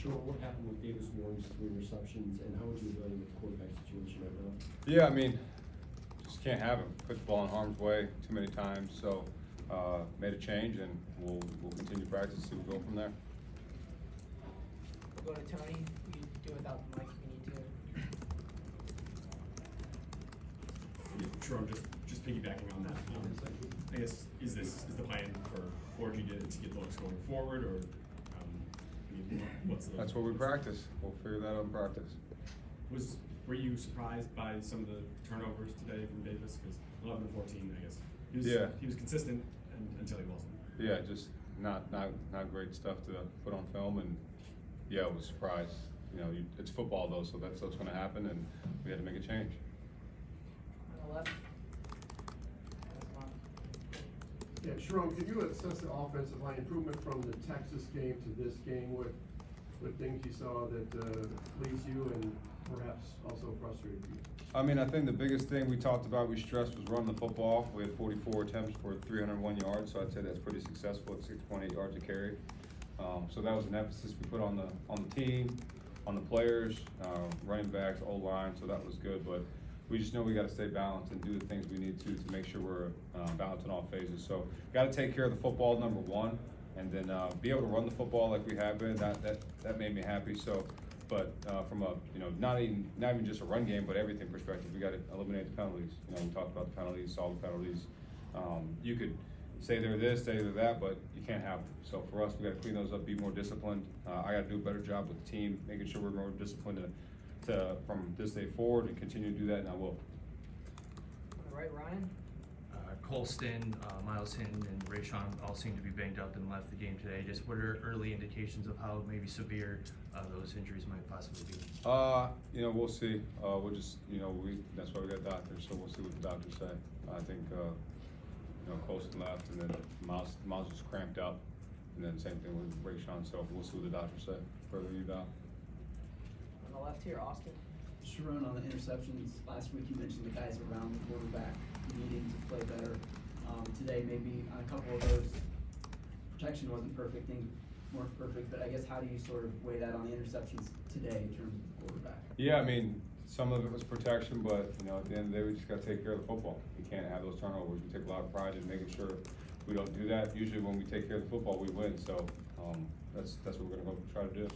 Sure, what happened with Davis Warren's 3 interceptions, and how would you evaluate the quarterback situation right now? Yeah, I mean, just can't have him. Put the ball in harm's way too many times. So made a change, and we'll continue practice. See we'll go from there. We'll go to Tony. We do without the mic if we need to. Yeah, sure. I'm just piggybacking on that. I guess is the plan for Orgy to get looks going forward, or I mean, what's the? That's what we practice. We'll figure that out in practice. Were you surprised by some of the turnovers today from Davis? Because 11 to 14, I guess. He was consistent until he wasn't. Yeah, just not great stuff to put on film, and yeah, I was surprised. You know, it's football though, so that's what's going to happen, and we had to make a change. On the left. Yeah, Sherrone, can you assess the offensive line improvement from the Texas game to this game? What things you saw that pleased you and perhaps also frustrated you? I mean, I think the biggest thing we talked about, we stressed, was running the football. We had 44 attempts for 301 yards, so I'd say that's pretty successful at 6.8 yards a carry. So that was an emphasis we put on the team, on the players, running backs, O-line, so that was good. But we just know we got to stay balanced and do the things we need to make sure we're balanced in all phases. So got to take care of the football, number one, and then be able to run the football like we have been. That made me happy. So. But from a not even just a run game, but everything perspective, we got to eliminate the penalties. You know, we talked about the penalties, solve the penalties. You could say they're this, say they're that, but you can't have them. So for us, we got to clean those up, be more disciplined. I got to do a better job with the team, making sure we're more disciplined to from this day forward, and continue to do that, and I will. On the right, Ryan. Colston, Miles Hinton, and Rayshon all seem to be banged up and left the game today. Just what are early indications of how maybe severe those injuries might possibly be? We'll see. We'll just, that's why we got doctors, so we'll see what the doctors say. I think, Colston left, and then Miles was cramped up, and then same thing with Rayshon, so we'll see what the doctors say. Further eval. On the left here, Austin. Sherrone, on the interceptions, last week you mentioned the guys around the quarterback needing to play better. Today, maybe on a couple of those, protection wasn't perfect, things weren't perfect, but I guess how do you sort of weigh that on the interceptions today in terms of the quarterback? Yeah, I mean, some of it was protection, but at the end of the day, we just got to take care of the football. We can't have those turnovers. We take a lot of pride in making sure we don't do that. Usually, when we take care of the football, we win. So that's what we're going to go try to do.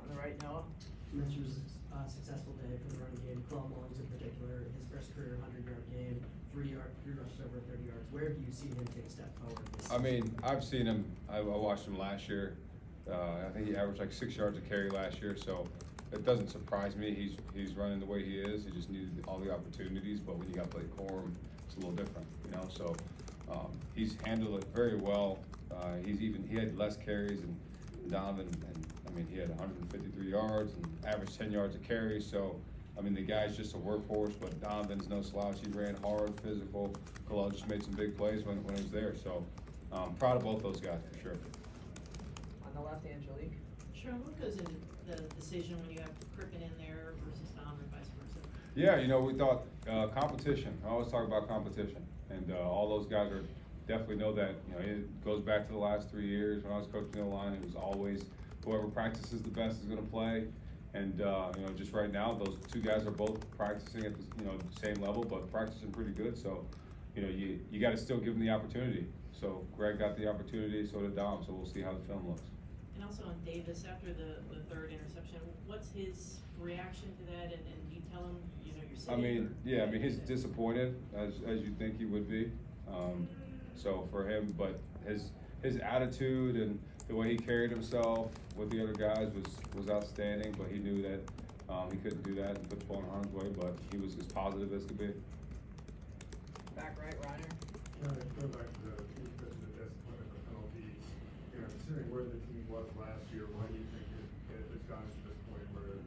On the right, Noah. You mentioned it was a successful day for the running game. Clell Mullins in particular, his first career 100-yard game, 3 rushes over 30 yards. Where do you see him take a step forward this season? I mean, I've seen him. I watched him last year. I think he averaged like 6 yards a carry last year. So it doesn't surprise me. He's running the way he is. He just needed all the opportunities. But when you got to play quorum, it's a little different, So he's handled it very well. He had less carries than Donovan, and I mean, he had 153 yards and averaged 10 yards a carry. So, I mean, the guy's just a workhorse, but Donovan's no slouch. He ran hard, physical. Kalal just made some big plays when he was there. So, proud of both those guys for sure. On the left, Angelique. Sure, what goes into the decision when you have Crippen in there versus Dom or vice versa? Yeah, we thought competition. I always talk about competition, and all those guys definitely know that. It goes back to the last 3 years when I was coaching the line. It was always whoever practices the best is going to play. And just right now, those two guys are both practicing at the same level, but practicing pretty good. So, you got to still give them the opportunity. So Greg got the opportunity, so did Dom. So we'll see how the film looks. And also on Davis, after the third interception, what's his reaction to that? And do you tell him, you're sitting? He's disappointed as you think he would be. So for him, but his attitude and the way he carried himself with the other guys was outstanding. But he knew that he couldn't do that and put the ball in harm's way. But he was as positive as could be. Back right, Reiner. Going back to the discipline and the penalties, considering where the team was last year, why do you think it's gotten to this point where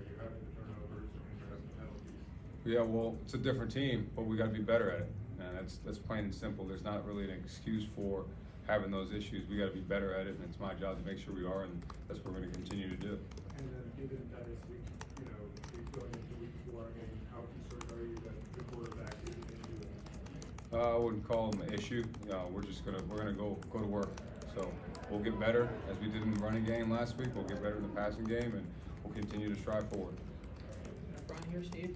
you're having the turnovers and you're having the penalties? Yeah, well, it's a different team, but we got to be better at it. And that's plain and simple. There's not really an excuse for having those issues. We got to be better at it, and it's my job to make sure we are, and that's what we're going to continue to do. And then given that it's week, going into week 4, how concerned are you that the quarterback is an issue? I wouldn't call them an issue. We're gonna go to work. So we'll get better as we did in the running game last week. We'll get better in the passing game, and we'll continue to strive forward. Front here, Steve.